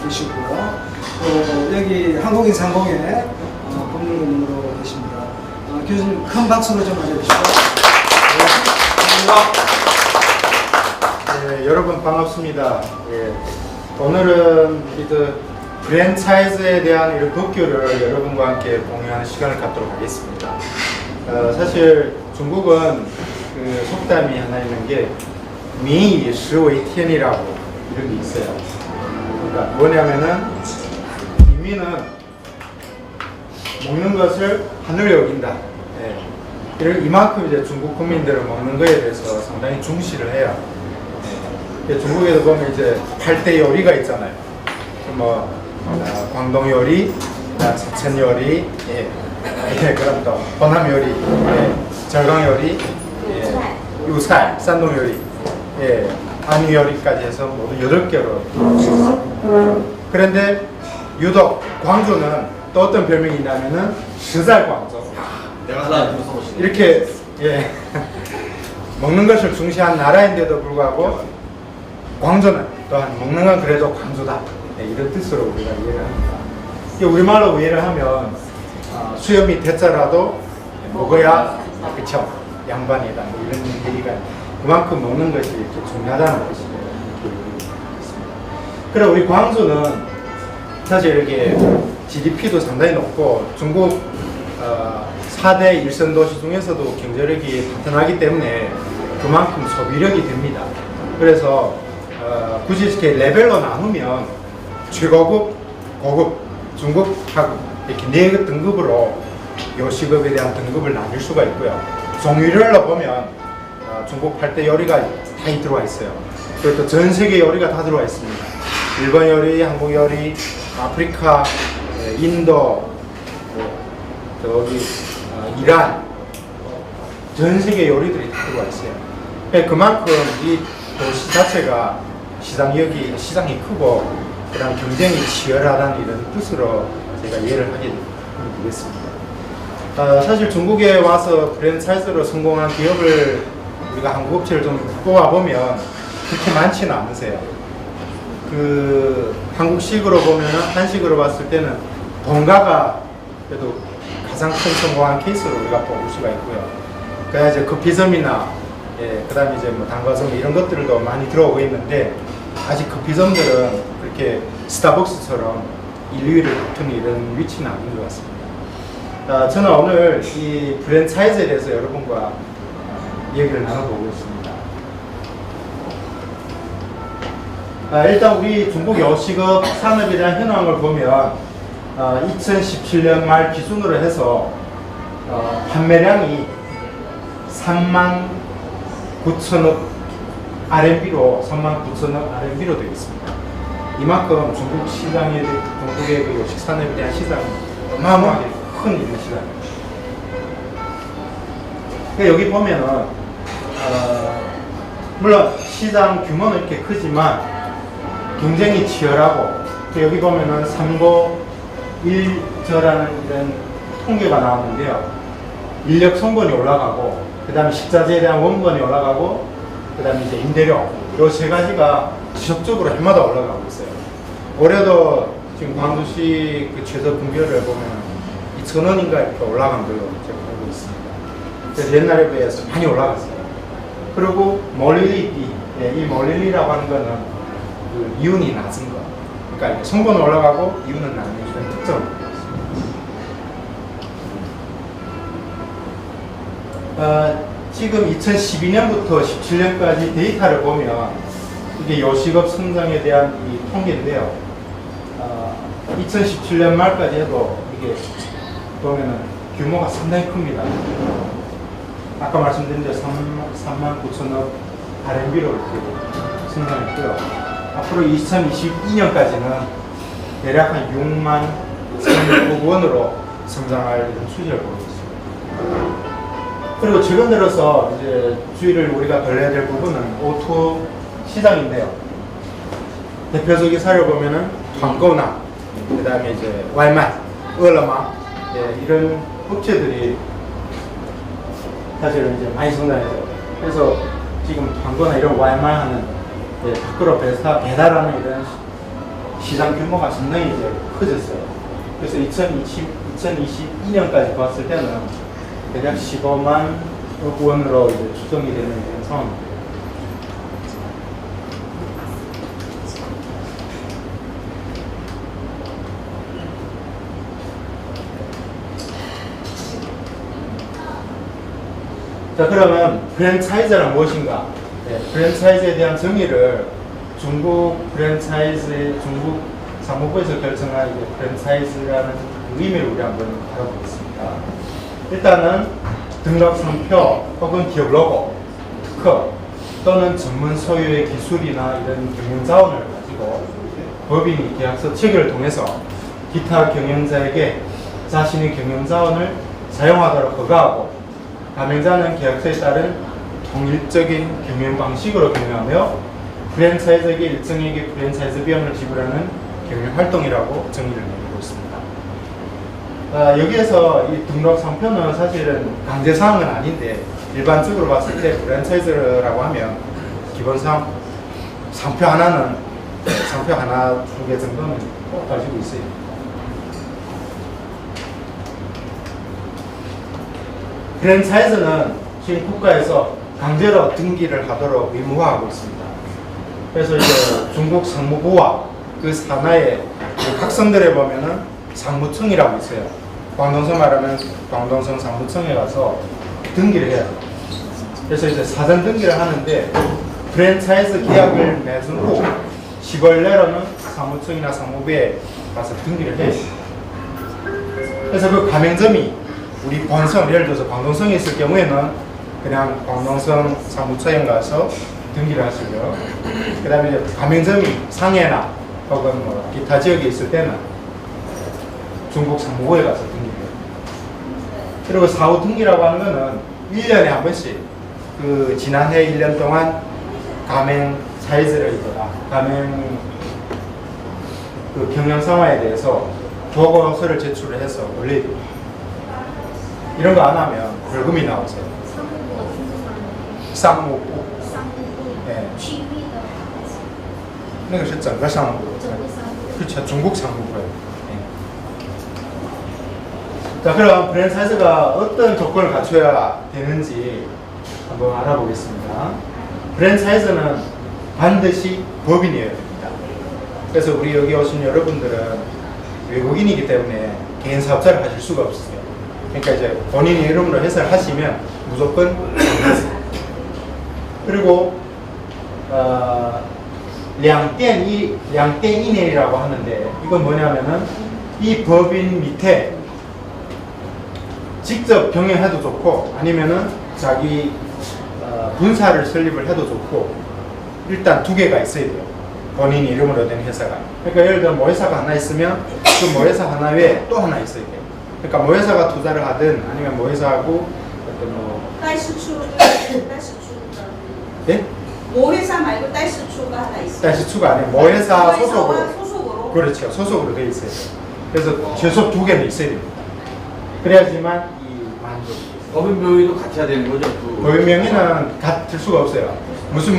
계시고요. 또 여기 한국인 상공회 법률고문으로 계십니다. 교수님 큰 박수로 좀 맞아주시고. 네, 여러분 반갑습니다. 예, 오늘은 프랜차이즈에 대한 이런 법규를 여러분과 함께 공유하는 시간을 갖도록 하겠습니다. 사실 중국은 그 속담이 하나 있는 게 민이食为天이라고 이런 게 있어요. 그러니까 뭐냐면은 민은 먹는 것을 하늘 여긴다. 예. 이만큼 이제 중국 국민들은 먹는 거에 대해서 상당히 중시를 해요. 예. 중국에도 보면 이제 8대 요리가 있잖아요. 뭐 광동 요리, 사천 요리, 예. 예, 그럼 또 호남 요리, 예. 절강 요리, 예. 유살, 산동 요리, 예. 한유 요리까지 해서 모두 8개로. 그런데 유독 광주는 또 어떤 별명이 있냐면은 스살 광주. 내가 하나 써보시네. 이렇게 예. 먹는 것을 중시한 나라인데도 불구하고 광주는 또한 먹는 건 그래도 광주다. 네, 이런 뜻으로 우리가 이해를 합니다. 우리말로 이해를 하면 수염이 대자라도 먹어야 그쵸 양반이다 뭐 이런 얘기가 그만큼 먹는 것이 이렇게 중요하다는 것이에요. 그래 우리 광주는 사실 이렇게 GDP도 상당히 높고 중국 4대 일선 도시 중에서도 경제력이 탄탄하기 때문에 그만큼 소비력이 됩니다. 그래서 굳이 이렇게 레벨로 나누면 최고급, 고급, 중급, 하급 이렇게 4 등급으로 요식업에 대한 등급을 나눌 수가 있고요. 종류별로 보면 중국 8대 요리가 다 들어와 있어요. 그리고 또 전 세계 요리가 다 들어와 있습니다. 일본 요리, 한국 요리, 아프리카, 인도, 저기 이란, 전 세계 요리들이 다 들어와 있어요. 그만큼 이 도시 자체가 시장이 크고 그다음 경쟁이 치열하다는 이런 뜻으로 제가 이해를 하게 되겠습니다. 사실 중국에 와서 프랜차이즈로 성공한 기업을 우리가 한국 업체를 좀 뽑아보면 그렇게 많지는 않으세요. 그 한국식으로 보면 한식으로 봤을 때는 본가가 그래도 가장 큰 성공한 케이스로 우리가 뽑을 수가 있고요. 그다음 이제 커피점이나 예, 그다음에 이제 뭐 단과점 이런 것들도 많이 들어오고 있는데 아직 커피점들은 그렇게 스타벅스처럼 1, 2위를 다투는 이런 위치는 아닌 것 같습니다. 저는 오늘 이 프랜차이즈에 대해서 여러분과 얘기를 나눠보고 있습니다. 일단 우리 중국 요식업 산업에 대한 현황을 보면 2017년 말 기준으로 해서 판매량이 39,000억 RMB로 39,000억 RMB로 되어 있습니다. 이만큼 중국 시장의 중국의 그 요식 산업에 대한 시장이 어마어마하게 큰 이런 시장입니다. 여기 보면은 물론 시장 규모는 이렇게 크지만 경쟁이 치열하고 여기 보면은 3고1저라는 이런 통계가 나왔는데요. 인력 성분이 올라가고 그 다음에 식자재에 대한 원본이 올라가고 그 다음에 이제 임대료 이 3가지가 지속적으로 해마다 올라가고 있어요. 올해도 지금 광주시 그 최저 분배를 보면 2,000원인가 이렇게 올라간 걸로 제가 알고 있습니다. 그래서 옛날에 비해서 많이 올라갔어요. 그리고 몰릴리티, 이 몰릴리라고 하는 거는 그 이윤이 낮은 거. 그러니까 성분은 올라가고 이윤은 낮은 이런 특성을 갖고 있습니다. 지금 2012년부터 17년까지 데이터를 보면 이게 요식업 성장에 대한 이 통계인데요. 2017년 말까지 해도 이게 보면은 규모가 상당히 큽니다. 아까 말씀드린 대로 39,000억 RMB로 이렇게 성장했고요. 앞으로 2022년까지는 대략 한 6만 1,600억 원으로 성장할 이런 추세를 보고 있습니다. 그리고 최근 들어서 이제 주의를 우리가 걸려야 될 부분은 O2 시장인데요. 대표적인 사례를 보면은 광고나 그 다음에 이제 와이마이, 얼라마 이런 업체들이 사실은 이제 많이 성장했어요. 그래서 지금 광고나 이런 와이마이 하는 밖으로 배달하는 이런 시장 규모가 상당히 이제 커졌어요. 그래서 2022년까지 봤을 때는 대략 15만 억 원으로 이제 추정이 되는 그런 상황입니다. 자, 그러면 프랜차이즈란 무엇인가? 네, 프랜차이즈에 대한 정의를 중국 상무부에서 결정한 이제 프랜차이즈라는 의미를 우리 한번 알아보겠습니다. 일단은 등록 상표 혹은 기업 로고, 특허 또는 전문 소유의 기술이나 이런 경영 자원을 가지고 법인이 계약서 체결을 통해서 기타 경영자에게 자신의 경영 자원을 사용하도록 허가하고 가맹자는 계약서에 따른 통일적인 경영 방식으로 경영하며 프랜차이즈에게 일정에게 프랜차이즈 비용을 지불하는 경영 활동이라고 정의를 내리고 있습니다. 여기에서 이 등록 상표는 사실은 강제 사항은 아닌데 일반적으로 봤을 때 프랜차이즈라고 하면 기본상 상표 하나 두 개 정도는 꼭 가지고 있어요. 프랜차이즈는 지금 국가에서 강제로 등기를 하도록 의무화하고 있습니다. 그래서 이제 중국 상무부와 그 산하의 그 각성들에 보면은 상무청이라고 있어요. 광동성 말하면 광동성 상무청에 가서 등기를 해야 돼요. 그래서 이제 사전 등기를 하는데 프랜차이즈 계약을 맺은 후 10월 내로는 사무청이나 상무부에 가서 등기를 해요. 그래서 그 가맹점이 우리 본성, 예를 들어서 광동성에 있을 경우에는 그냥 광동성 사무처에 가서 등기를 하시고요. 그 다음에 이제 가맹점이 상해나 혹은 뭐 기타 지역에 있을 때는 중국 상무부에 가서 등기를 해요. 그리고 사후 등기라고 하는 거는 1년에 한 번씩 그 지난해 1년 동안 가맹 사이즈를 가맹 그 경영 상황에 대해서 보고서를 제출을 해서 올려야 돼요. 이런 거 안 하면 벌금이 나오세요. 상무부. 네. 那个是整个商务部. 그렇죠. 중국 상무부예요. 네. 자, 그럼 프랜차이즈가 어떤 조건을 갖춰야 되는지 한번 알아보겠습니다. 프랜차이즈는 반드시 법인이어야 됩니다. 그래서 우리 여기 오신 여러분들은 외국인이기 때문에 개인 사업자를 하실 수가 없어요. 그러니까 이제 본인의 이름으로 회사를 하시면 무조건 그리고 량대인이라고 하는데 이건 뭐냐면은 이 법인 밑에 직접 경영해도 좋고 아니면은 자기 분사를 설립을 해도 좋고 일단 두 개가 있어야 돼요. 본인 이름으로 된 회사가. 그러니까 예를 들어 모회사가 하나 있으면 그 모회사 하나 외에 또 하나 있어야 돼요. 그러니까 모회사가 투자를 하든 아니면 모회사하고 어떤 뭐 예? 모회사 말고 딸수추가 하나 있어요. 딸수추가 아니고 모회사 소속으로. 소속으로. 그렇죠. 소속으로 되어 있어요. 그래서 최소 두 개는 있어야 됩니다. 그래야지만 이 만족. 법인 명의도 같이 해야 되는 거죠? 법인 명의는 같을 수가 없어요. 무슨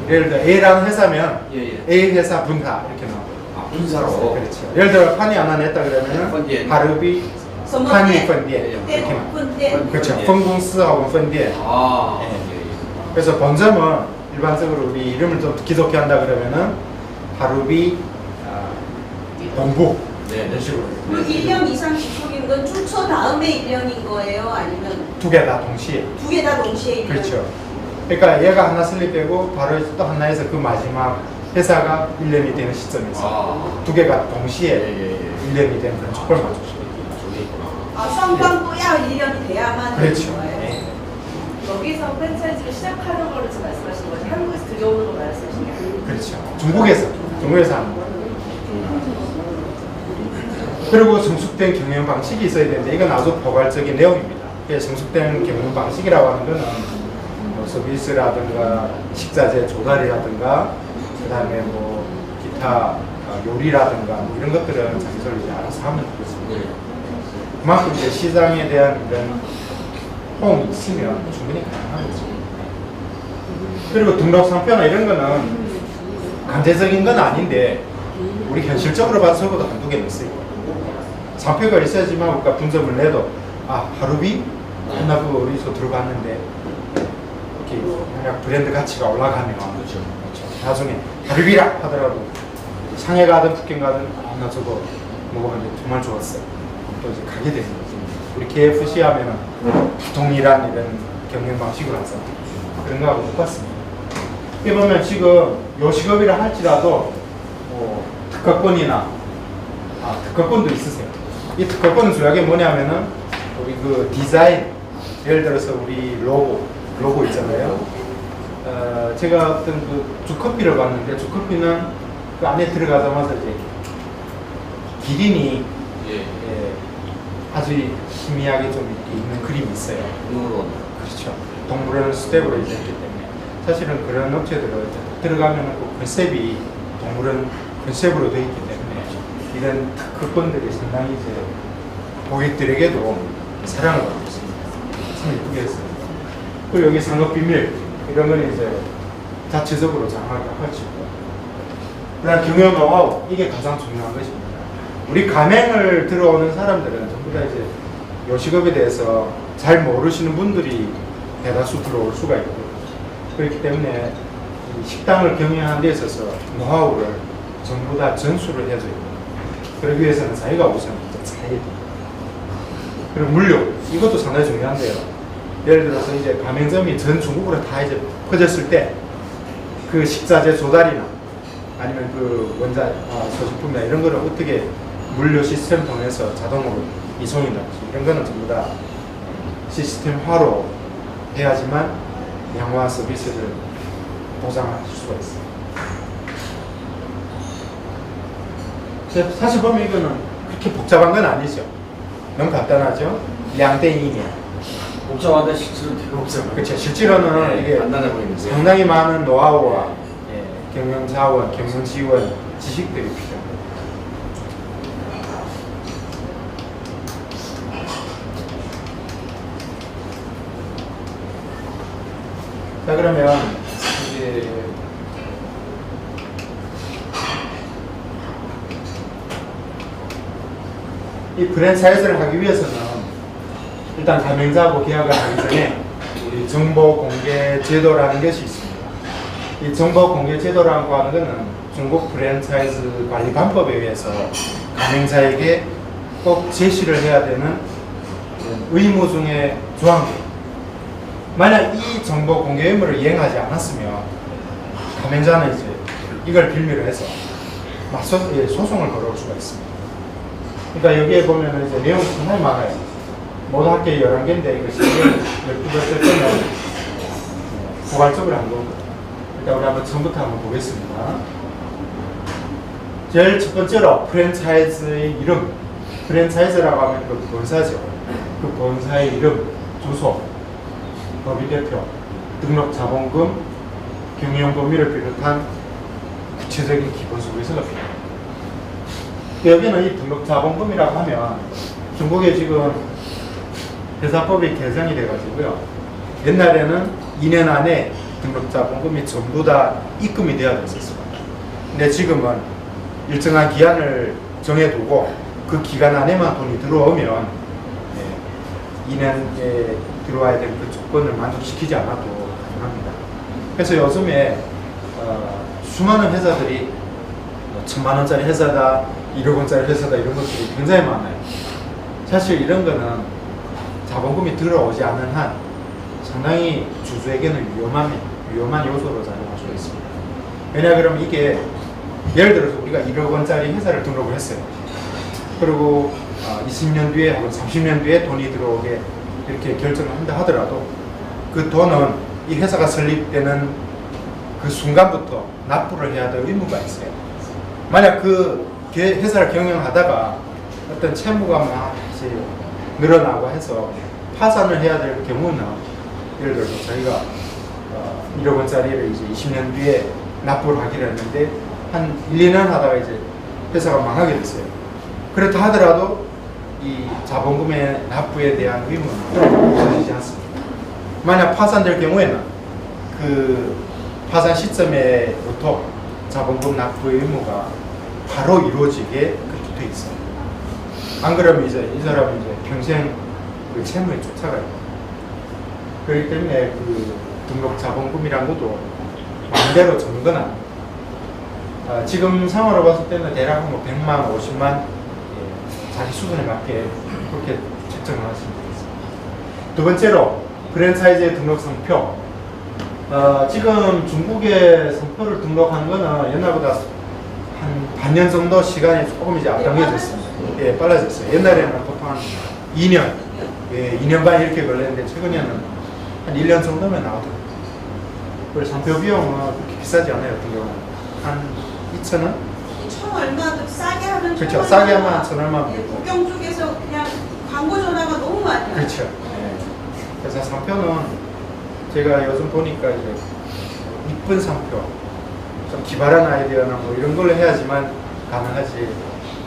예를 들어 A라는 회사면 A 회사 분사 이렇게 나와요. 아, 분사로. 그렇죠. 예를 들어 판이 하나 냈다 그러면은 하르비 판이 펀디에 이렇게 나와요. 그렇죠. 펀공스하고 펀디에. 아. 그래서 본점은 일반적으로 우리 이름을 좀 기독해 한다 그러면은 하루비 본부 이런 식으로. 그 1년 이상 지속인 건注册 다음에 1년인 거예요? 아니면 두 개 다 동시에? 두 개 다 동시에 1년? 그렇죠. 그러니까 얘가 하나 설립되고 바로 또 하나에서 그 마지막 회사가 1년이 되는 시점에서 두 개가 동시에 1년이 되는 그런 조건을 맞추시죠. 아,双方都要 1년이 돼야만 그렇죠. 되는 거예요? 네. 여기서 프랜차이즈를 시작하는 거를 지금 말씀하시는 거죠? 한국에서 들여오는 거 말씀하시는 거예요? 그렇죠. 중국에서 하는 거예요. 그리고 성숙된 경영 방식이 있어야 되는데 이건 아주 포괄적인 내용입니다. 성숙된 경영 방식이라고 하는 거는 뭐 서비스라든가 식자재 조달이라든가 그 다음에 뭐 기타 요리라든가 뭐 이런 것들은 자기소리 이제 알아서 하면 되겠습니다. 그만큼 이제 시장에 대한 이런 호응이 있으면 충분히 가능한 거죠. 그리고 등록 상표나 이런 거는 강제적인 건 아닌데 우리 현실적으로 봐서 적어도 한두 개는 있어요. 상표가 있어야지만 우리가 분점을 내도 하루비? 나 그거 어디서 들어봤는데 이렇게 만약 브랜드 가치가 올라가면 그렇죠. 나중에 하루비라 하더라도 상해 가든 북경 가든 나 저거 먹었는데 정말 좋았어요. 또 이제 가게 되는 거지. 우리 KFC 하면은 동일한 이런 경영 방식으로 해서 그런 거하고 똑같습니다. 이게 보면 지금 요식업이라 할지라도 특허권이나 특허권도 있으세요. 이 특허권은 주요하게 뭐냐면은 우리 그 디자인, 예를 들어서 우리 로고 있잖아요. 제가 어떤 그 주커피를 봤는데 주커피는 그 안에 들어가자마자 이제 기린이 아주 희미하게 좀 이렇게 있는 그림이 있어요. 그렇죠. 동물원 스텝으로 이제 했기 때문에 사실은 그런 업체들은 들어가면 그 컨셉이 동물원 컨셉으로 되어 있기 때문에 이런 특허권들이 상당히 이제 고객들에게도 사랑을 받고 있습니다. 참 예쁘게 했어요. 그리고 여기 상업 비밀 이런 건 이제 자체적으로 장악을 하시고, 그다음 경영 노하우 이게 가장 중요한 것입니다. 우리 가맹을 들어오는 사람들은 전부 다 이제 요식업에 대해서 잘 모르시는 분들이 대다수 들어올 수가 있고, 그렇기 때문에 이 식당을 경영하는 데 있어서 노하우를 전부 다 전수를 해줘야 돼요. 그러기 위해서는 자기가 우선 잘해야 돼요. 그리고 물류 이것도 상당히 중요한데요. 예를 들어서 이제 가맹점이 전 중국으로 다 이제 퍼졌을 때 그 식자재 조달이나 아니면 그 원자 소식품이나 이런 거를 어떻게 물류 시스템 통해서 자동으로 이송이 나지 이런 거는 전부 다 시스템화로 해야지만 양호한 서비스를 보장할 수가 있어요. 사실 보면 이거는 그렇게 복잡한 건 아니죠. 너무 간단하죠. 양땡이면 복잡한데 실제로 되게 복잡해요. 그렇죠. 실제로는 이게 간단해 보이는데 상당히 많은 노하우와 경영 자원, 경영 지원, 지식들이 필요합니다. 자, 그러면 이제 이 프랜차이즈를 하기 위해서는 일단 가맹자하고 계약을 하기 전에 우리 정보 공개 제도라는 것이 있습니다. 이 정보 공개 제도라고 하는 것은 중국 프랜차이즈 관리 방법에 의해서 가맹자에게 꼭 제시를 해야 되는 의무 중에 조항이에요. 만약 이 정보 공개 의무를 이행하지 않았으면 가맹자는 이제 이걸 빌미로 해서 소송을 걸어올 수가 있습니다. 그러니까 여기에 보면 이제 내용이 정말 많아요. 모두 합계 11개인데 이거 시간을 12번 쓰면 포괄적으로 한 겁니다. 일단 우리 한번 처음부터 한번 보겠습니다. 제일 첫 번째로 프랜차이즈의 이름. 프랜차이즈라고 하면 그 본사죠. 그 본사의 이름, 주소, 법인 대표, 등록 자본금, 경영 범위를 비롯한 구체적인 기본 소개서가 필요합니다. 여기는 이 등록 자본금이라고 하면 중국에 지금 회사법이 개정이 돼가지고요. 옛날에는 2년 안에 등록자본금이 전부 다 입금이 되어야 됐었습니다. 근데 지금은 일정한 기한을 정해두고 그 기간 안에만 돈이 들어오면 2년에 들어와야 되는 그 조건을 만족시키지 않아도 가능합니다. 그래서 요즘에 수많은 회사들이 1000만 원짜리 회사다, 1억 원짜리 회사다 이런 것들이 굉장히 많아요. 사실 이런 거는 자본금이 들어오지 않는 한 상당히 주주에게는 위험한 요소로 작용할 수가 있습니다. 왜냐 그러면 이게 예를 들어서 우리가 1억 원짜리 회사를 등록을 했어요. 그리고 20년 뒤에 혹은 30년 뒤에 돈이 들어오게 이렇게 결정을 한다 하더라도 그 돈은 이 회사가 설립되는 그 순간부터 납부를 해야 될 의무가 있어요. 만약 그 회사를 경영하다가 어떤 채무가 막 이제 늘어나고 해서 파산을 해야 될 경우는 예를 들어서 저희가 1억 원짜리를 이제 20년 뒤에 납부를 하기로 했는데 한 1, 2년 하다가 이제 회사가 망하게 됐어요. 그렇다 하더라도 이 자본금의 납부에 대한 의무는 없어지지 않습니다. 만약 파산될 경우에는 그 파산 시점에부터 자본금 납부의 의무가 바로 이루어지게 그렇게 돼 있어요. 안 그러면 이제 이 사람은 이제 평생 그 채무에 쫓아가요. 그렇기 때문에 그 등록 자본금이란 것도 마음대로 적는 건 아니에요. 지금 상황으로 봤을 때는 대략 뭐 100만, 50만 자기 수준에 맞게 그렇게 책정을 하시면 되겠습니다. 두 번째로 프랜차이즈의 등록 상표. 지금 중국에 상표를 등록하는 거는 옛날보다 한 반년 정도 시간이 조금 이제 앞당겨졌습니다. 예, 빨라졌어요. 옛날에는 보통 한 2년, 2년 반 이렇게 걸렸는데 최근에는 한 1년 정도면 나오더라고요. 그리고 상표 비용은 그렇게 비싸지 않아요. 같은 경우는 한 2,000원? 천 얼마도 싸게 하면 그렇죠. 천 싸게 얼마. 하면 1,000원만. 예, 국경 쪽에서 그냥 광고 전화가 너무 많이 와요. 그렇죠. 그래서 상표는 제가 요즘 보니까 이제 이쁜 상표, 좀 기발한 아이디어나 뭐 이런 걸로 해야지만 가능하지.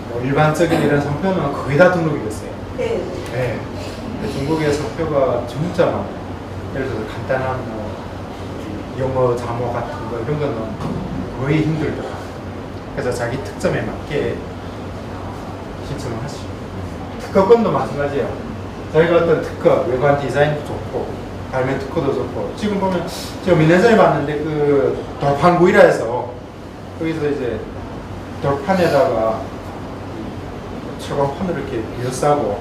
뭐 일반적인 이런 상표는 거의 다 등록이 됐어요. 네. 네. 근데 중국의 상표가 진짜 많아요. 예를 들어서 간단한 뭐 영어 자모 같은 거 이런 거는 거의 힘들더라고요. 그래서 자기 특점에 맞게 신청을 하시죠. 특허권도 마찬가지예요. 저희가 어떤 특허, 외관 디자인도 좋고 발매 특허도 좋고 지금 보면 제가 몇 년 전에 봤는데 그 돌판 구이라에서 거기서 이제 돌판에다가 철광판을 이렇게 비어싸고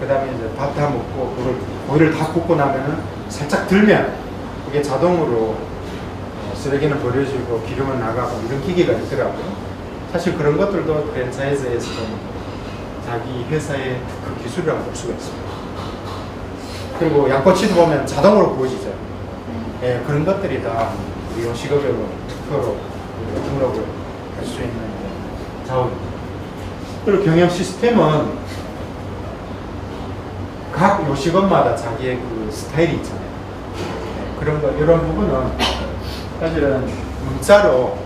그 다음에 이제 밥 다 먹고 그걸 고기를 다 굽고 나면은 살짝 들면 그게 자동으로 쓰레기는 버려지고 기름은 나가고 이런 기계가 있더라고요. 사실 그런 것들도 프랜차이즈에서 자기 회사의 그 기술이라고 볼 수가 있습니다. 그리고 양꼬치도 보면 자동으로 구워지죠. 예, 그런 것들이 다 우리 요식업으로 특허로 등록을 할 수 있는 자원입니다. 그리고 경영 시스템은 각 요식업마다 자기의 그 스타일이 있잖아요. 예, 그런 거, 이런 부분은 사실은 문자로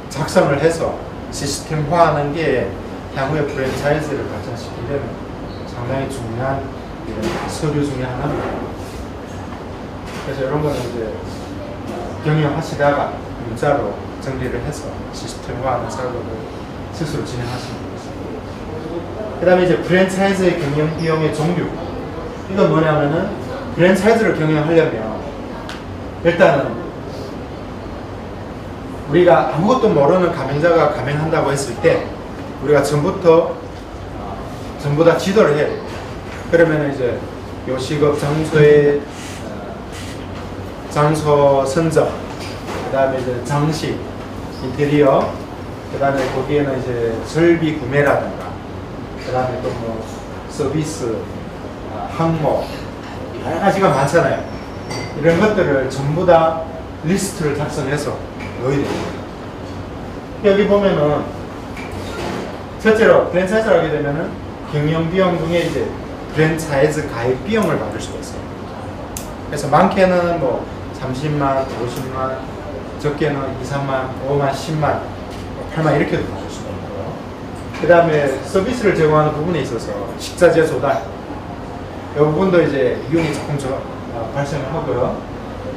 작성을 해서 시스템화하는 게 향후에 프랜차이즈를 발전시키려면 상당히 중요한 서류 중에 하나입니다. 그래서 이런 거는 이제 경영하시다가 문자로 정리를 해서 시스템화하는 작업을 스스로 진행하시면 되겠습니다. 그 다음에 이제 프랜차이즈의 경영 비용의 종류. 이건 뭐냐면은 프랜차이즈를 경영하려면 일단은 우리가 아무것도 모르는 가맹자가 가맹한다고 했을 때 우리가 전부 다 지도를 해야 돼요. 그러면 이제 요식업 장소의 장소 선정, 그 다음에 이제 장식, 인테리어, 그 다음에 거기에는 이제 설비 구매라든가, 그 다음에 또 뭐 서비스, 항목, 여러 가지가 많잖아요. 이런 것들을 전부 다 리스트를 작성해서 넣어야 됩니다. 여기 보면은 첫째로 프랜차이즈를 하게 되면은 경영 비용 중에 이제 프랜차이즈 가입 비용을 받을 수가 있어요. 그래서 많게는 뭐 30만, 50만, 적게는 2, 3만, 5만, 10만, 8만 이렇게도 받을 수가 있고요. 그 다음에 서비스를 제공하는 부분에 있어서 식자재 조달, 이 부분도 이제 이윤이 조금 발생을 하고요.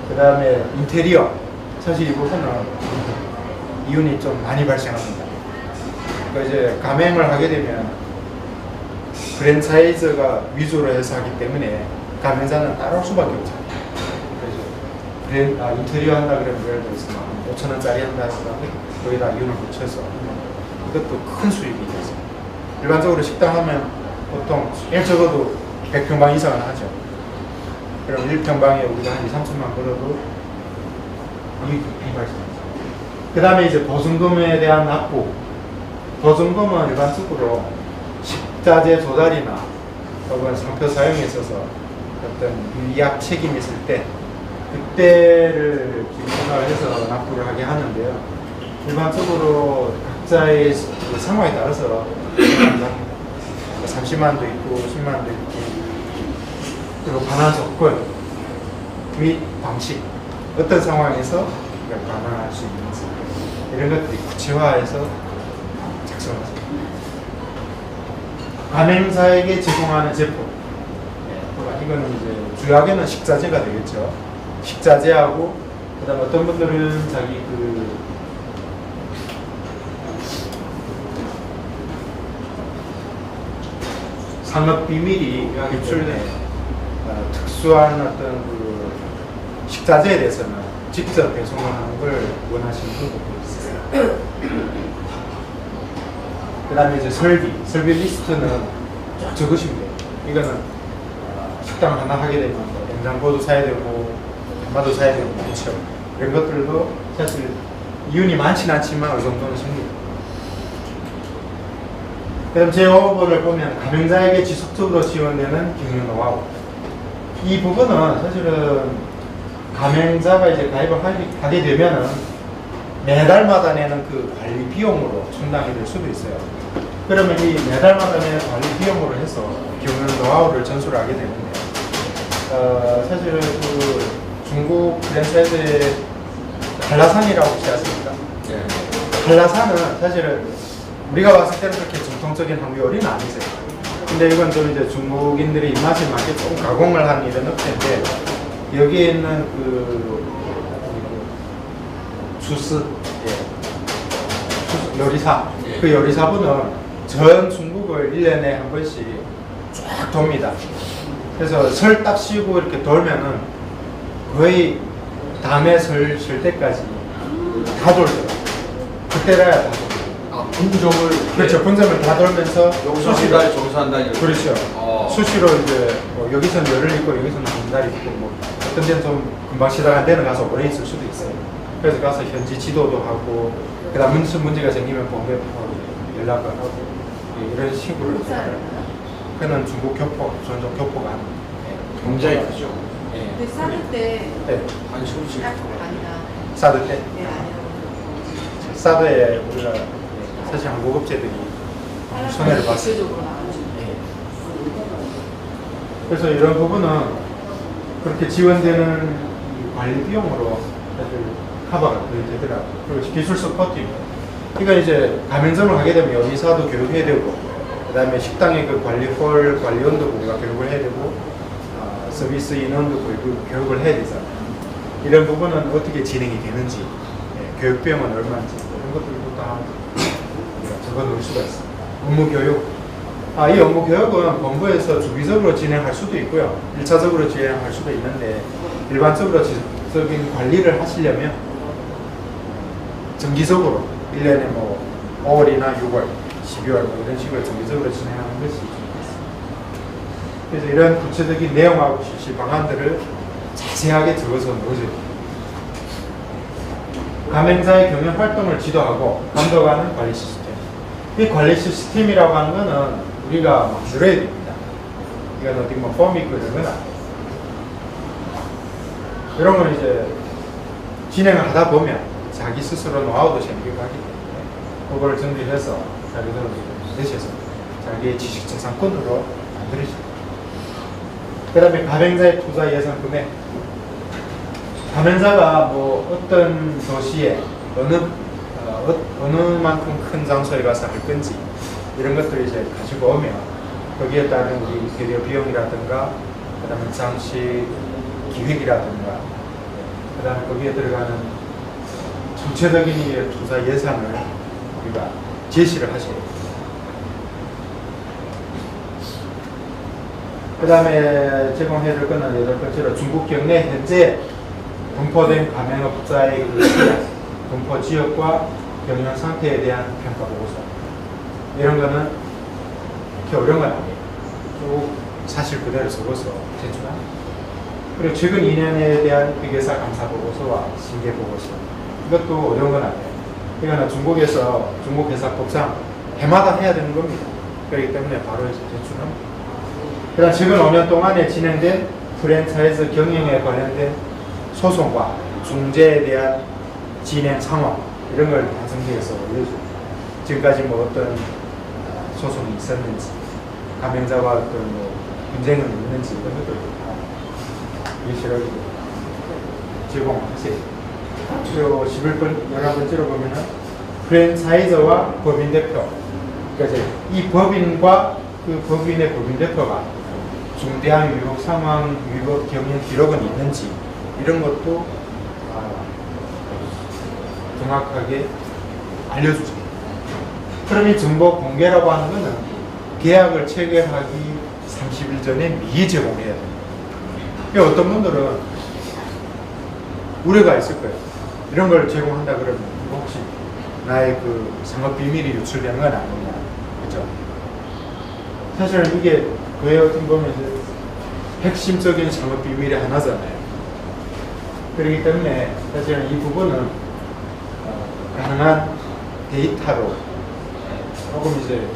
그 다음에 인테리어, 사실 이 부분은 이윤이 좀 많이 발생합니다. 그러니까 이제 가맹을 하게 되면 프랜차이즈가 위주로 해서 하기 때문에 가맹자는 따라올 수밖에 없잖아요. 그래서 인테리어 한다 그러면 예를 들어서 5,000원짜리 한다 해서 거기다 이윤을 붙여서 이것도 큰 수익이 있어요. 일반적으로 식당 하면 보통 적어도 100평방 이상은 하죠. 그럼 1평방에 우리가 한 2, 3천만 벌어도 이익이 발생합니다. 그 다음에 이제 보증금에 대한 납부. 보증금은 일반적으로 식자재 조달이나 혹은 상표 사용에 있어서 어떤 위약 책임이 있을 때 그때를 기준으로 해서 납부를 하게 하는데요. 일반적으로 각자의 상황에 따라서 30만도 있고 10만도 있고 그리고 반환 조건 및 방식 어떤 상황에서 반환할 수 있는지 이런 것들이 구체화해서 작성합니다. 가맹사에게 제공하는 제품, 이거는 이제 주약에는 식자재가 되겠죠. 식자재하고 그다음 어떤 분들은 자기 상업 비밀이 유출된 특수한 어떤 그 식자재에 대해서는 직접 배송을 하는 걸 원하시는 분도 있어요. 그 다음에 이제 설비 리스트는 쫙 적으시면 돼요. 이거는 식당 하나 하게 되면 뭐 냉장고도 사야 되고 가마도 사야 되고 그렇죠. 이런 것들도 사실 이윤이 많지는 않지만 어느 정도는 생깁니다. 그럼 제5번을 보면 가맹자에게 지속적으로 지원되는 경영 노하우. 이 부분은 사실은 가맹자가 이제 가입을 하게 되면은 매달마다 내는 그 관리 비용으로 충당이 될 수도 있어요. 그러면 이 매달마다 내는 관리 비용으로 해서 경영 노하우를 전수를 하게 되는데, 사실은 그 중국 프랜차이즈의 한라산이라고 혹시 아십니까? 네. 한라산은 사실은 우리가 봤을 때는 그렇게 정통적인 한국 요리는 아니세요. 근데 이건 좀 이제 중국인들이 입맛에 맞게 좀 가공을 한 이런 업체인데, 여기에 있는 그 주스, 요리사, 그 요리사분은 전 중국을 1년에 한 번씩 쫙 돕니다. 그래서 설 딱 쉬고 이렇게 돌면은 거의 다음에 설 때까지 다 돌더라고요. 그때라야 다 돌더라고요. 아, 분점을 그렇죠. 분점을 다 돌면서 여기서 한 달, 저기서 한 달 이렇게. 그렇죠. 수시로 이제 뭐 여기서는 열흘 있고 여기서는 한 달 있고 뭐 어떤 데는 좀 금방 시작한 데는 가서 오래 있을 수도 있어요. 그래서 가서 현지 지도도 하고 그다음 무슨 문제가 생기면 공개하고 연락을 하고 이런 식으로 그는 중국 교포, 전적 교포가 하는 굉장히 크죠. 예. 근데 싸울 때 네. 한 10씩. 아니다. 사드 때 네, 아니요. 사드에 우리가 사실 한국 업체들이 손해를 봤어요. 대표적으로 나가죠. 그래서 이런 부분은 그렇게 지원되는 관리 비용으로 사실 커버가 거의 되더라고요. 그리고 기술 서포트입니다. 이건 이제 가맹점을 하게 되면 요리사도 교육해야 되고, 그 다음에 식당의 그 관리홀, 관리원도 우리가 교육을 해야 되고, 서비스 인원도 교육을 해야 되잖아요. 이런 부분은 어떻게 진행이 되는지, 교육 비용은 얼마인지, 이런 것들도 다 적어 놓을 수가 있습니다. 업무 교육. 이 업무 교육은 본부에서 주기적으로 진행할 수도 있고요. 1차적으로 진행할 수도 있는데, 일반적으로 지속적인 관리를 하시려면 정기적으로 1년에 뭐 5월이나 6월, 12월 뭐 이런 식으로 정기적으로 진행하는 것이 좋겠습니다. 그래서 이런 구체적인 내용하고 실시 방안들을 자세하게 적어서 넣어줘요. 가맹자의 경영 활동을 지도하고 감독하는 관리 시스템. 이 관리 시스템이라고 하는 거는 우리가 만들어야 됩니다. 이건 어디 뭐 폼이 있고 이런 건 아니에요. 이런 건 이제 진행을 하다 보면 자기 스스로 노하우도 생기고 하기 때문에 그걸 정리해서 자기들로 내셔서 자기의 지식재산권으로 만들어집니다. 그 다음에 가맹자의 투자 예산 금액. 가맹자가 뭐 어떤 도시에 어느 만큼 큰 장소에 가서 할 건지 이런 것들을 이제 가지고 오면 거기에 따른 우리 배려 비용이라든가 그 다음에 장시 기획이라든가 그 다음에 거기에 들어가는 전체적인 투자 예산을 우리가 제시를 하셔야 됩니다. 그 다음에 제공해야 될 것은 8번째로 중국 경내 현재 분포된 가맹업자의 그 시장, 분포 지역과 경영 상태에 대한 평가 보고서. 이런 거는 그렇게 어려운 건 아니에요. 쭉 사실 그대로 적어서 제출합니다. 그리고 최근 2년에 대한 회계사 감사 보고서와 신계 보고서. 이것도 어려운 건 아니에요. 이거는 중국에서 중국 회사 법상 해마다 해야 되는 겁니다. 그렇기 때문에 바로 제출합니다. 그다음 최근 5년 동안에 진행된 프랜차이즈 경영에 관련된 소송과 중재에 대한 진행 상황 이런 걸 다 정리해서 올려줍니다. 지금까지 뭐 어떤 소송이 있었는지, 가맹자와 어떤 뭐 분쟁은 있는지 이런 것들을 다 예시를 제공하세요. 그리고 11번째로 보면은 프랜차이저와 법인 대표. 그러니까 이제 이 법인과 그 법인의 법인 대표가 중대한 위법 상황, 위법 경영 기록은 있는지 이런 것도 정확하게 알려주죠. 그럼 이 정보 공개라고 하는 것은 계약을 체결하기 전에 미리 제공해야 돼요. 그러니까 어떤 분들은 우려가 있을 거예요. 이런 걸 제공한다 그러면 혹시 나의 그 상업 비밀이 유출되는 건 아니냐, 그렇죠? 사실은 이게 그에 어떤 보면 이제 핵심적인 상업 비밀의 하나잖아요. 그렇기 때문에 사실은 이 부분은 가능한 데이터로 조금 이제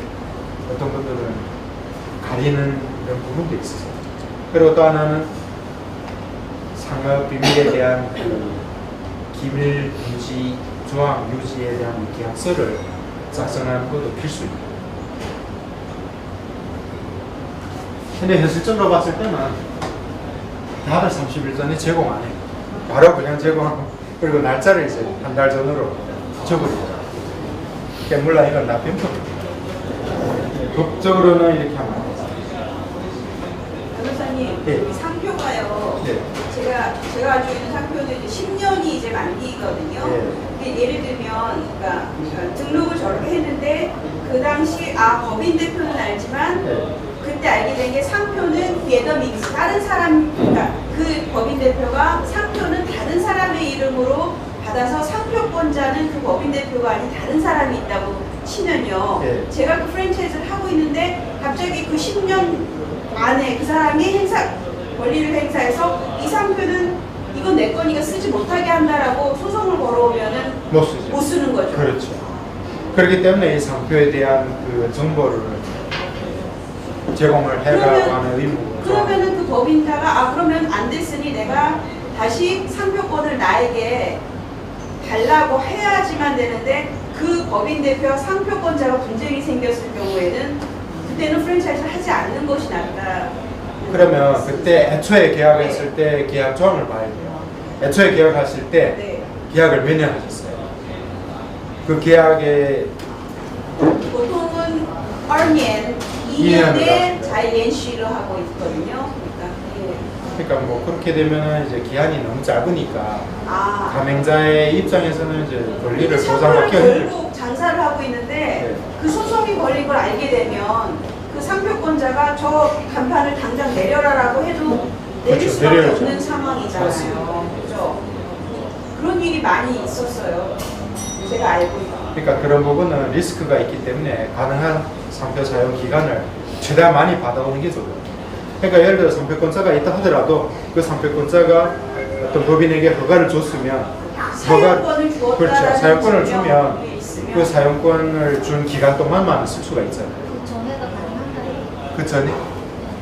어떤 분들은 가리는 이런 부분도 있어요. 그리고 또 하나는 상업 비밀에 대한 그 기밀 유지, 조항 유지에 대한 계약서를 작성하는 것도 필수입니다. 근데 현실적으로 봤을 때는 다들 30일 전에 제공 안 해요. 바로 그냥 제공하고, 그리고 날짜를 이제 한 달 전으로 적어줍니다. 그러니까 물론 이건 다 변명입니다. 법적으로는 이렇게 하면 안 돼요. 변호사님, 네. 이 상표가요. 네. 제가 가지고 있는 상표는 이제 10년이 이제 만기거든요. 네. 근데 예를 들면, 그러니까 등록을 저렇게 했는데 그 당시 법인 대표는 알지만 네. 그때 알게 된 게 상표는 비에더믹스 다른 사람, 그러니까 그 법인 대표가 상표는 다른 사람의 이름으로 받아서 상표권자는 그 법인 대표가 아닌 다른 사람이 있다고 치면요. 네. 제가 그 프랜차이즈를 하고 있는데 갑자기 그 10년 안에 그 사람이 권리를 행사해서 이 상표는 이건 내 거니까 쓰지 못하게 한다라고 소송을 걸어오면은 못 쓰죠. 못 쓰는 거죠. 그렇죠. 그렇기 때문에 이 상표에 대한 그 정보를 제공을 해라고 하는 의무가. 그러면은 그 법인자가 그러면 안 됐으니 내가 다시 상표권을 나에게 달라고 해야지만 되는데 그 법인 대표와 상표권자가 분쟁이 생겼을 경우에는 그때는 프랜차이즈를 하지 않는 것이 낫다. 그러면 그때 애초에 계약했을 때 계약 조항을 봐야 돼요. 애초에 계약하실 때 네. 계약을 몇 년 하셨어요? 그 계약에 보통은 2년, 2년에 자이엔시를 하고 있거든요. 그러니까 뭐 그렇게 되면은 이제 기한이 너무 짧으니까 아, 가맹자의 입장에서는 이제 권리를 상표를 보장받기 힘들죠. 결국 장사를 하고 있는데 네. 그 소송이 걸린 걸 알게 되면 그 상표권자가 저 간판을 당장 내려라라고 해도 내릴 그렇죠, 수밖에 내려야죠. 없는 상황이잖아요. 그렇죠? 그런 일이 많이 있었어요. 제가 알고 있는. 그러니까 그런 부분은 리스크가 있기 때문에 가능한 상표 사용 기간을 최대한 많이 받아오는 게 좋아요. 그러니까 예를 들어 상표권자가 있다 하더라도 그 상표권자가 어떤 법인에게 허가를 줬으면 사용권을 주었다라는 그렇죠. 사용권을 증명이 주면 있으면 그 사용권을 준 기간 동안만 쓸 수가 있잖아요. 전회가 가능한가요? 그 전에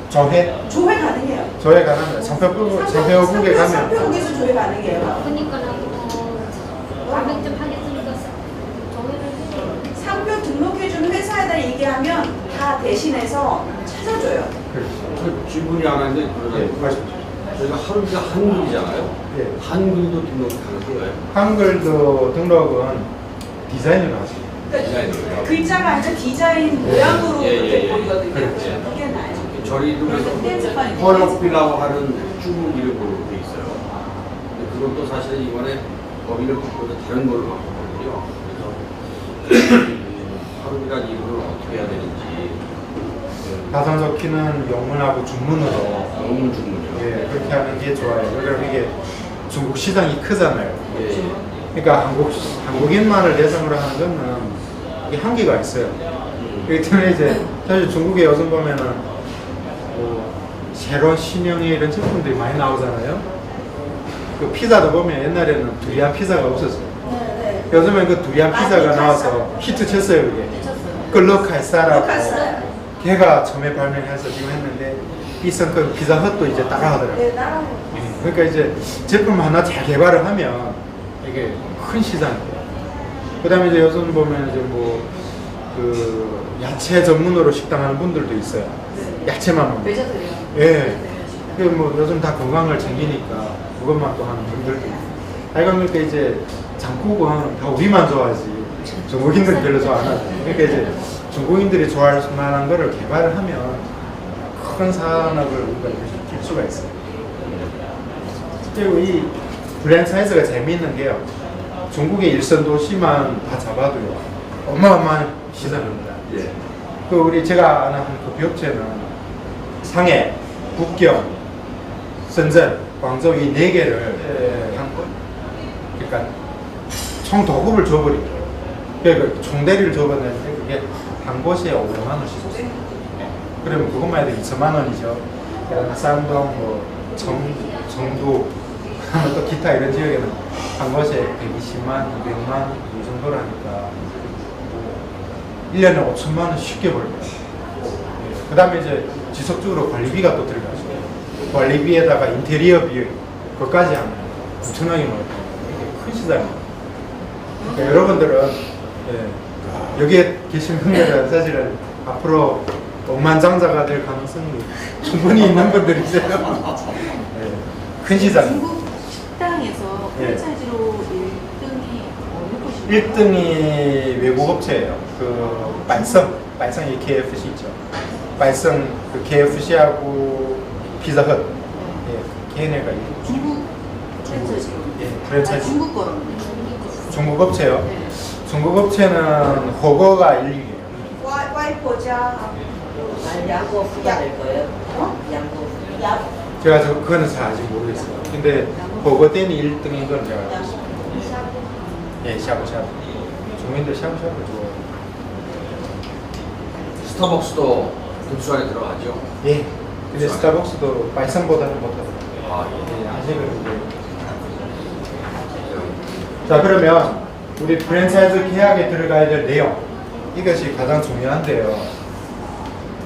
조회? 조회 가능해요. 조회 가능합니다. 상표국에 가면 상표국에서 조회 가능해요. 그러니까 가맹 좀 하겠으니까 전회를 해요. 상표 등록해주는 회사에다 얘기하면 다 대신해서 찾아줘요. 그렇죠. 그 질문이 하나인데 네, 그러면 말씀하세요. 저희가 하루가 한글이잖아요. 네. 한글도 등록 가능한가요? 한글도 등록은 디자인으로 하죠. 그러니까 디자인으로요? 글자가 아니라 디자인 모양으로 예, 이렇게 예, 예. 보이거든요. 그렇죠. 그게 나아요. 저희도 그래서 댄스판이 헌업비라고 하는 중국 이름으로 돼 있어요. 근데 그것도 사실 이번에 법인을 바꿔서 다른 걸로 바꿨거든요. 그래서 하루비란 이름을 어떻게 해야 되는지 가상 적히는 영문하고 중문으로 너무 중요해요. 예, 그렇게 하는 게 좋아요. 왜냐면 이게 중국 시장이 크잖아요. 예, 예. 그러니까 한국인만을 대상으로 하는 거는 이게 한계가 있어요. 그렇기 때문에 이제 사실 중국에 요즘 보면은 뭐 새로운 신형의 이런 제품들이 많이 나오잖아요. 그 피자도 보면 옛날에는 두리안 피자가 없었어요. 네, 요즘엔 그 두리안 피자가 나와서 히트 쳤어요, 그게. 클럽 칼사라고. 똑같아요. 걔가 처음에 발명해서 지금 했는데 그 피자헛도 이제 따라하더라고요. 네, 따라하고. 그러니까 이제 제품 하나 잘 개발을 하면 이게 큰 시장이 돼요. 그 다음에 이제 요즘 보면 이제 뭐 그 야채 전문으로 식당 하는 분들도 있어요. 야채만 먹는. 외자들이요. 예. 그 뭐 요즘 다 건강을 챙기니까 그것만 또 하는 분들도 있고. 하여간 그러니까 이제 장국은 다 우리만 좋아하지 중국인들이 별로 좋아 안 하죠. 그러니까 이제 중국인들이 좋아할 만한 거를 개발을 하면 큰 산업을 우리가 일으킬 수가 있어요. 그리고 이 프랜차이즈가 재미있는 게요. 중국의 일선 도시만 다 잡아도요. 어마어마한 시장입니다. 예. 그 우리 제가 아는 한 커피업체는 상해 북경,深圳, 광저우 이 4개를 한 건, 그러니까 총 도급을 줘버린 거예요. 그러니까 총대리를 줘봤는데 그게 한 곳에 500만 원씩 줬어요. 그러면 그것만 해도 2천만 원이죠. 그다음에 쌍동, 뭐 정도, 또 기타 이런 지역에는 한 곳에 120만, 200만 이 정도로 하니까 1년에 5천만 원 쉽게 벌어요. 그 다음에 이제 지속적으로 관리비가 또 들어가죠. 관리비에다가 인테리어 비용, 그것까지 하면 엄청나게 많아요. 큰 시장이에요. 그러니까 여러분들은 여기에 계신 분들은 사실은 앞으로 억만장자가 될 가능성이 충분히 있는 분들이세요. 큰 시장. 중국 식당에서 프랜차이즈로 1등이 어느 곳인가요? 1등이 외국 업체예요. 그 반성이 KFC 있죠. 반성 그 KFC하고 피자헛. 걔네가 중국 프랜차이즈로. 프랜차이즈. 중국 거로. 중국 업체요. 네. 중국 업체는 호거가 1, 2위예요. 와이포자. 양고 후가 될 거예요? 양고. 제가 그거는 잘 아직 모르겠어요. 근데 호거 때는 1등인 건 제가 알고 있어요. 예, 샤브샤브. 중민들 샤브샤브 좋아해요. 스타벅스도 급수 안에 들어가죠. 예. 근데 스타벅스도 발성보다는 못하더라고요. 아, 예, 아직은 이제. 자, 그러면 우리 프랜차이즈 계약에 들어가야 될 내용. 이것이 가장 중요한데요.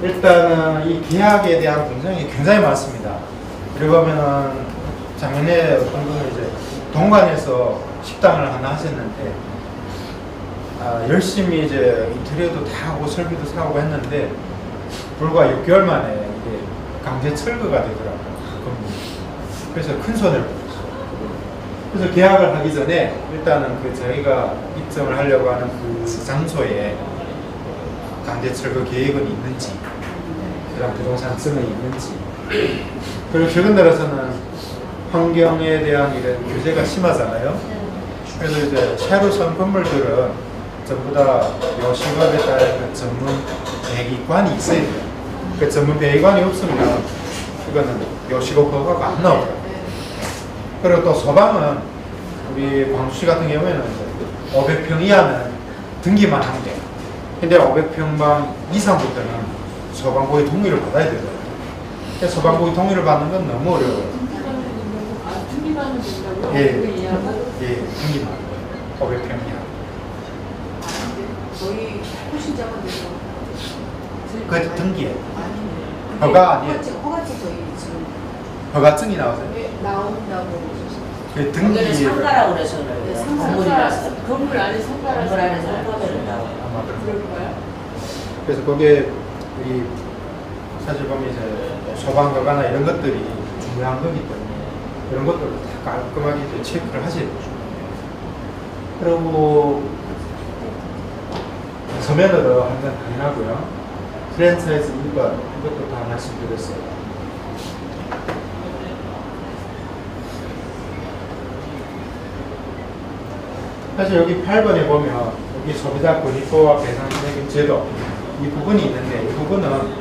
일단은 이 계약에 대한 분쟁이 굉장히 많습니다. 그리고 하면은 작년에 어떤 분은 이제 동관에서 식당을 하나 하셨는데 열심히 이제 인테리어도 다 하고 설비도 사고 했는데 불과 6개월 만에 이게 강제 철거가 되더라고요. 그래서 큰 손해를 봤어요. 그래서 계약을 하기 전에 일단은 그 저희가 입점을 하려고 하는 그 장소에 강제 철거 계획은 있는지, 그다음 부동산증이 있는지, 그리고 최근 들어서는 환경에 대한 이런 규제가 심하잖아요. 그래서 이제 새로 선 건물들은 전부 다 요식업에 따른 그 전문 배기관이 있어야 돼요. 그 전문 배기관이 없으면 이거는 요식업 허가가 안 나오더라고요. 그리고 또 소방은 우리 광주시 같은 경우에는 500평 이하는 등기만 하면 돼요. 근데 500평방 이상부터는 소방국의 동의를 받아야 되더라고요. 그래서 소방국의 동의를 받는 건 너무 어려워요. 등기만 된다고요? 예, 등기만 500평 이하. 저희 호신자가 돼서. 그 등기예요. 허가 아니에요. 허가증 저희 지금 허가증이 나오세요. 나온다고. 그 거기는 등기 상가라고 그래서 그래요. 건물이라서. 건물 안에 성과를 건물 안에서 상가가 된다고. 아마 그런 그럴까요? 그래서 거기에 우리 사실 보면 이제 소방허가나 이런 것들이 중요한 거기 때문에 이런 것들을 다 깔끔하게 이제 체크를 하셔야 돼요. 그리고 서면으로 하는 건 당연하고요. 프랜차이즈 2번 이것도 다 말씀드렸어요. 사실 여기 8번에 보면 여기 소비자 권익보호와 배상 책임 제도 이 부분이 있는데 이 부분은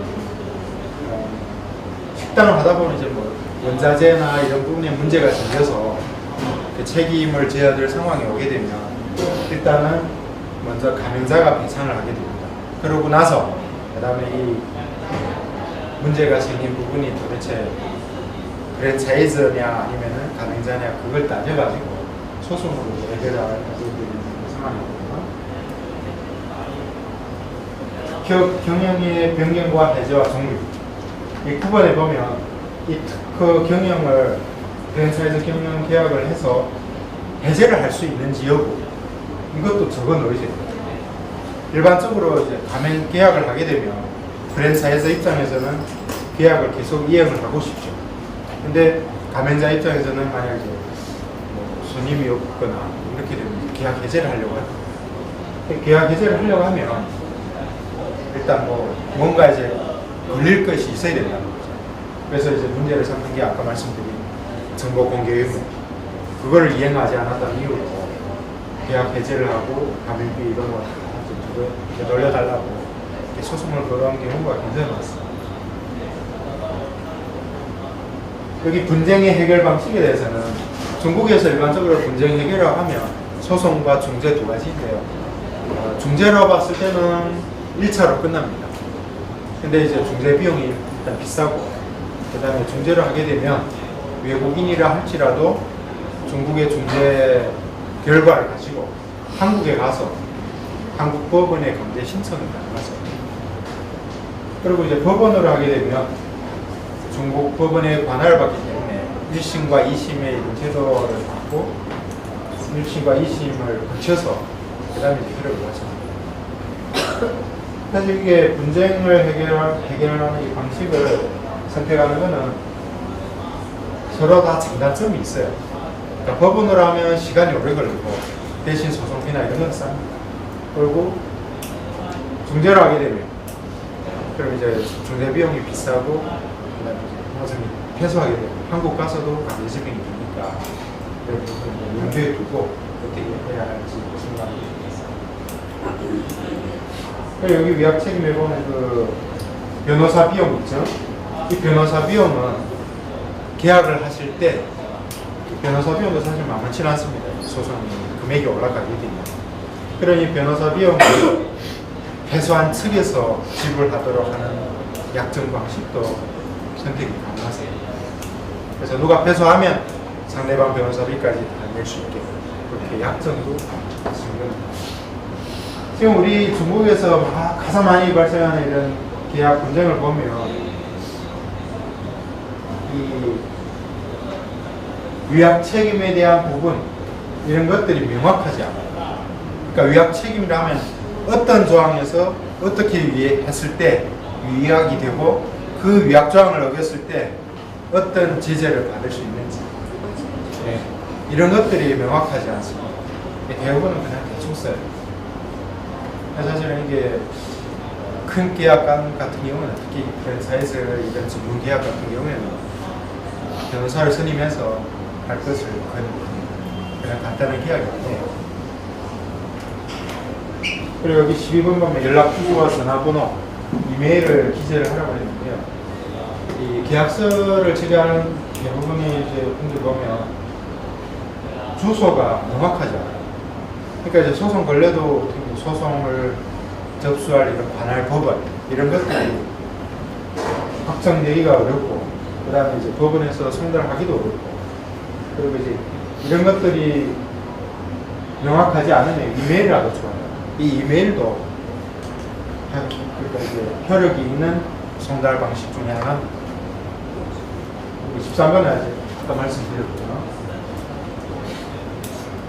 식당을 하다 보면 이제 뭐 원자재나 이런 부분에 문제가 생겨서 그 책임을 져야 될 상황이 오게 되면 일단은 먼저 가맹자가 배상을 하게 됩니다. 그러고 나서 그 다음에 이 문제가 생긴 부분이 도대체 프랜차이즈냐 아니면은 가맹자냐 그걸 따져가지고 소송으로 해결할 상황이거든요. 경영의 변경과 해제와 종류. 이 9번에 보면 이 특허 경영을 프랜차이즈 경영 계약을 해서 해제를 할 수 있는지 여부 이것도 적어 놓으셔야 돼요. 일반적으로 이제 가맹 계약을 하게 되면 프랜차이즈 입장에서는 계약을 계속 이행을 하고 싶죠. 근데 가맹자 입장에서는 만약에 뭐 손님이 없거나 이렇게 되면 계약 해제를 하려고 해요. 계약 해제를 하려고 하면 일단 뭐 뭔가 이제 걸릴 것이 있어야 된다는 거죠. 그래서 이제 문제를 삼는 게 아까 말씀드린 정보 공개 의무 그거를 이행하지 않았다는 이유로 계약 해제를 하고 가맹비 이런 거 돌려달라고 소송을 걸어온 경우가 굉장히 많습니다. 여기 분쟁의 해결 방식에 대해서는 중국에서 일반적으로 분쟁 해결을 하면 소송과 중재 두 가지인데요. 중재로 봤을 때는 1차로 끝납니다. 근데 이제 중재 비용이 일단 비싸고, 그 다음에 중재를 하게 되면 외국인이라 할지라도 중국의 중재 결과를 가지고 한국에 가서 한국 법원에 강제 신청이 가능하죠. 그리고 이제 법원으로 하게 되면 중국 법원의 관할을 받기 때문에 1심과 2심의 이런 제도를 받고 1심과 2심을 거쳐서 그 다음에 해결을 하죠. 사실 이게 분쟁을 해결하는 이 방식을 선택하는 것은 서로 다 장단점이 있어요. 그러니까 법원으로 하면 시간이 오래 걸리고 대신 소송비나 이런 건 쌉니다. 그리고 중재로 하게 되면 그럼 이제 중재 비용이 비싸고 그다음에 이제 패소하게 되면 한국 가서도 강제집행이 되니까 그런 부분을 염두에 두고 어떻게 해야 할지 생각합니다. 그리고 여기 위약 책임에 보면 그 변호사 비용 있죠? 이 변호사 비용은 계약을 하실 때 변호사 비용도 사실 만만치 않습니다. 소송이 금액이 올라가게 되면. 그러니 변호사 비용을 패소한 측에서 지불하도록 하는 약정 방식도 선택이 가능하세요. 그래서 누가 패소하면 상대방 변호사비까지 다 낼 수 있게 그렇게 약정도 있습니다. 지금 우리 중국에서 가장 많이 발생하는 이런 계약 분쟁을 보면 이 위약 책임에 대한 부분 이런 것들이 명확하지 않아요. 그러니까 위약 책임이라면 어떤 조항에서 어떻게 했을 때 위약이 되고 그 위약 조항을 어겼을 때 어떤 제재를 받을 수 있는지 이런 것들이 명확하지 않습니다. 대부분은 그냥 대충 써요. 사실은 이게 큰 계약 같은 경우는 특히 프랜차이즈 이런 전문 계약 같은 경우에는 변호사를 선임해서 할 것을 그냥 간단한 계약이 아니에요. 그리고 여기 12번 보면 연락 주소와 전화번호, 이메일을 기재를 하라고 했는데요. 이 계약서를 처리하는 대부분의 이제 분들 보면 주소가 명확하지 않아요. 그러니까 이제 소송 걸려도 소송을 접수할 이런 관할 법원 이런 것들이 확정되기가 어렵고, 그 다음에 이제 법원에서 송달하기도 어렵고, 그리고 이제 이런 것들이 명확하지 않으면 이메일이라도 좋아요. 이 이메일도 그러니까 이제 효력이 있는 송달 방식 중에 하나입니다. 13번에 아까 말씀드렸고요.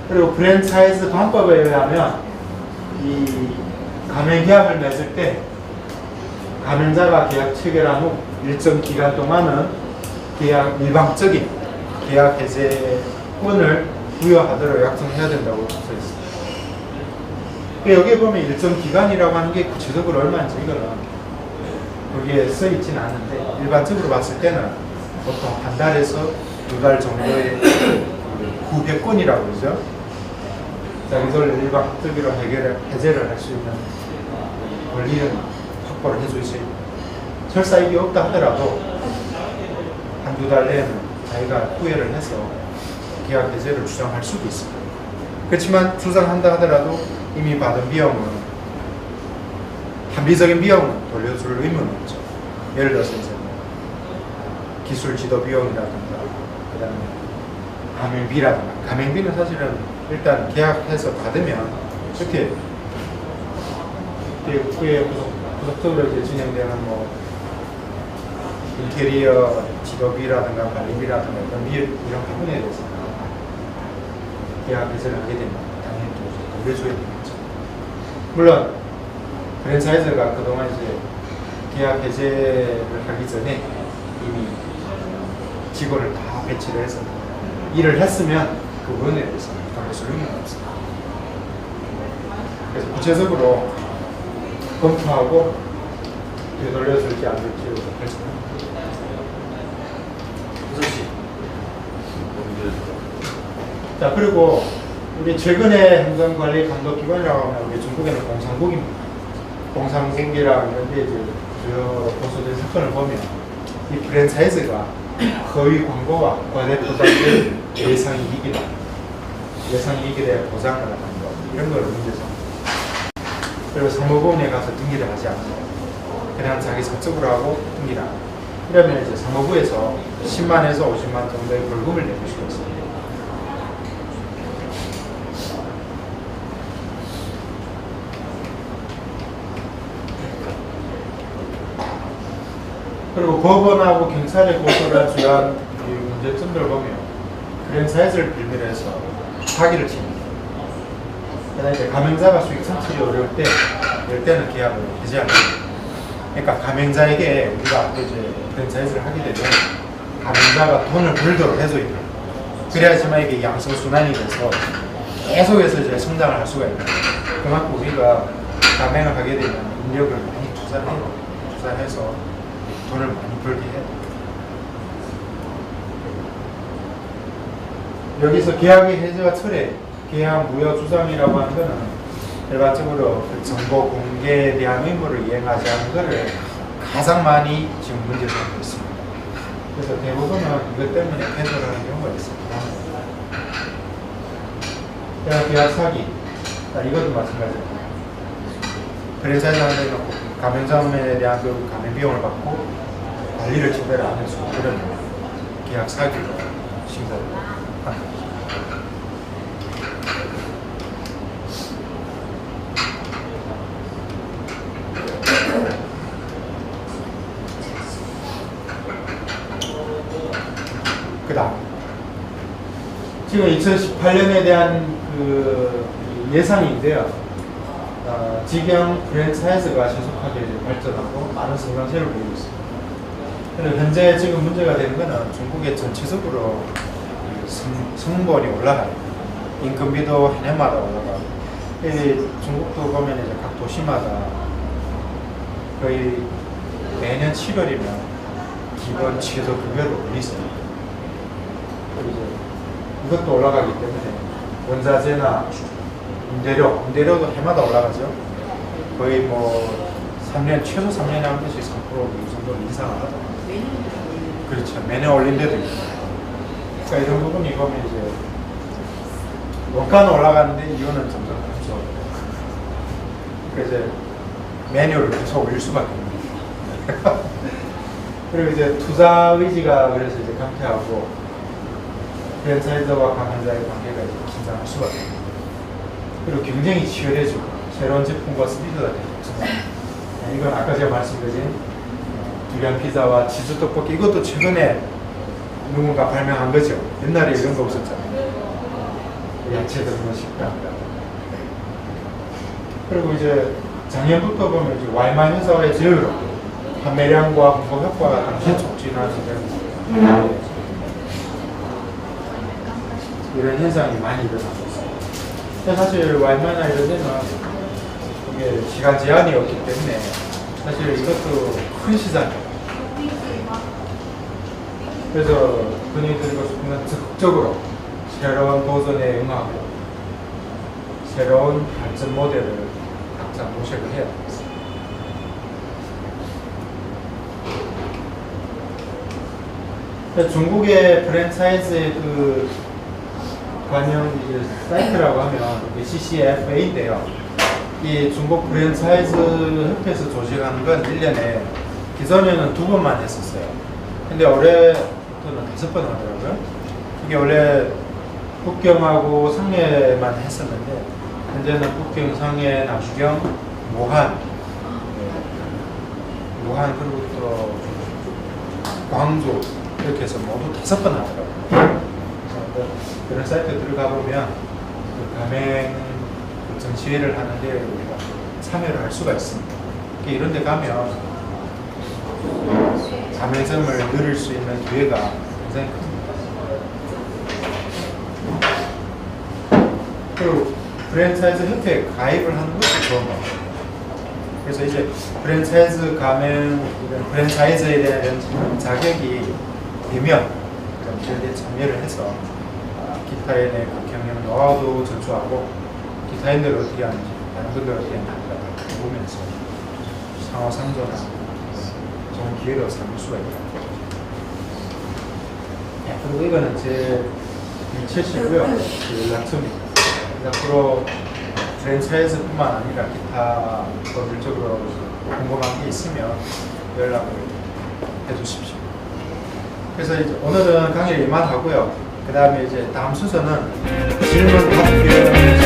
그리고 프랜차이즈 관법에 의하면 이 가맹 계약을 맺을 때 가맹자가 계약 체결한 후 일정 기간 동안은 계약 일방적인 계약 해제권을 부여하도록 약정해야 된다고 써 있습니다. 여기에 보면 일정 기간이라고 하는 게 구체적으로 얼마인지 이거는 거기에 써 있지는 않은데 일반적으로 봤을 때는 보통 한 달에서 두 달 정도의 후배권이라고 그러죠. 자, 이걸 일방적으로 해제를 할 수 있는 권리는 확보를 해줄 수 있고, 설사 이게 없다 하더라도 한두 달 내에는 자기가 후회를 해서 계약 해제를 주장할 수도 있습니다. 그렇지만 주장한다 하더라도 이미 받은 비용은 합리적인 비용은 돌려줄 의무는 없죠. 예를 들어서 이제 기술 지도 비용이라든가 그 다음에 가맹비라든가, 가맹비는 사실은 일단 계약해서 받으면 이렇게 후에 구속적으로 이제 진행되는 뭐 인테리어 지도비라든가 관리비라든가 이런 부분에 대해서 계약 해제를 하게 되면 당연히 또 돌려줘야 되겠죠. 물론 프랜차이즈가 그동안 이제 계약 해제를 하기 전에 이미 직원을 다 배치를 해서 일을 했으면 그 부분에 대해서 돌려줄 의무는 없습니다. 그래서 구체적으로 검토하고 되돌려줄지 안 될지 결정합니다. 자, 그리고 우리 최근에 행정관리감독기관이라고 하면 우리 중국에는 공산국입니다. 공산국이라는 게 이제 주요 고소된 사건을 보면 이 프랜차이즈가 허위 광고와 과대포장된 예상이익이다. 예상이익에 대한 보장을 하는 것 이런 걸 문제 삼습니다. 그리고 사무보험에 가서 등기를 하지 않고 그냥 자기 사적으로 하고 등기를 하고 이러면 이제 사무부에서 10만에서 50만 정도의 벌금을 내릴 수가 있습니다. 그리고 법원하고 경찰에 고소를 한 주요한 이 문제점들을 보면 프랜차이즈를 빌미로 해서 사기를 칩니다. 그다음에 이제 가맹자가 수익 창출이 어려울 때는 계약을 해지합니다. 그러니까 가맹자에게 우리가 앞으로 이제 프랜차이즈를 하게 되면 가맹자가 돈을 벌도록 해줘야 돼요. 그래야지만 이게 양성순환이 돼서 계속해서 이제 성장을 할 수가 있는 거예요. 그만큼 우리가 가맹을 하게 되면 인력을 많이 투자해서 돈을 많이 벌게 해야 돼요. 여기서 계약의 해제와 철회, 계약 무효 주장이라고 하는 것은 일반적으로 그 정보 공개에 대한 의무를 이행하지 않는 것을 가장 많이 지금 문제 삼고 있습니다. 그래서 대부분은 이것 때문에 패소를 하는 경우가 있습니다. 계약 사기, 이것도 마찬가지입니다. 프랜차이즈 하는 데 놓고 가맹점에 대한 그 가맹 비용을 받고 관리를 제대로 안 해서 그런 계약 사기로 신고를 하는 거죠. 그 다음 지금 2018년에 대한 그 예상인데요. 직영 프랜차이즈가 신속하게 이제 발전하고 많은 성장세를 보이고 있습니다. 그런데 현재 지금 문제가 되는 것은 중국의 전체적으로 성본이 올라가요. 인건비도 한 해마다 올라가고, 중국도 보면 이제 각 도시마다 거의 매년 7월이면 기본 최저 급여를 올리세요. 그리고 이제 이것도 올라가기 때문에 원자재나 임대료도 해마다 올라가죠. 거의 뭐 3년, 최소 3년에 한 번씩 3% 이 정도 인상을 하죠. 그렇죠. 매년 올린 데도 있고. 그러니까 이런 부분이 보면 이제 원가는 올라가는데 이유는 점점 감소. 그러니까 이제 매뉴얼을 계속 올릴 수밖에 없는. 그리고 이제 투자 의지가 그래서 이제 강퇴하고 프랜차이즈와 가맹자의 관계가 이제 긴장할 수밖에 없는. 그리고 경쟁이 치열해지고 새로운 제품과 스피드가 되고 이건 아까 제가 말씀드린 두리안 피자와 치즈 떡볶이 이것도 최근에 누군가 발명한 거죠. 옛날에 이런 거 없었잖아요. 야채 들어간 식당. 그리고 이제 작년부터 보면 이제 와이만 회사와의 제휴로 판매량과 홍보 효과가 당시 촉진하는 이런 현상이 많이 일어나고 있습니다. 사실 와인마나 이런 데는 이게 시간 제한이 없기 때문에 사실 이것도 큰 시장이에요. 그래서 흔히 드리고 싶은 건 적극적으로 새로운 도전에 응하고 새로운 발전 모델을 각자 모색을 해야 되겠습니다. 중국의 프랜차이즈의 그 관영 사이트라고 하면 CCFA인데요. 이 중국 프랜차이즈 협회에서 조직하는 건 1년에 기존에는 2번만 했었어요. 근데 올해부터는 5번 하더라고요. 이게 원래 북경하고 상해만 했었는데 현재는 북경, 상해, 남경, 무한 그리고 또 광주 이렇게 해서 모두 5번 하더라고요. 그런 사이트에 들어가 보면 그 가맹 전시회를 하는데 우리가 참여를 할 수가 있습니다. 이런 데 가면 가맹점을 늘릴 수 있는 기회가 굉장히 큽니다. 그리고 프랜차이즈 협회에 가입을 하는 것도 좋은 겁니다. 그래서 이제 프랜차이즈 가맹, 프랜차이즈에 대한 자격이 되면 저희들이 참여를 해서 기타인의 그 경영 노하우도 전수하고 기타인들 어떻게 하는지 다른 분들 어떻게 하는지 보면서 상호 상조나 좋은 기회로 삼을 수가 있다. 그리고 이거는 제 일체시고요. 그 연락처입니다. 앞으로 프랜차이즈뿐만 아니라 기타 법률적으로 궁금한 게 있으면 연락을 해주십시오. 그래서 이제 오늘은 강의를 이만하고요. 그 다음에 이제 다음 순서는 질문 답변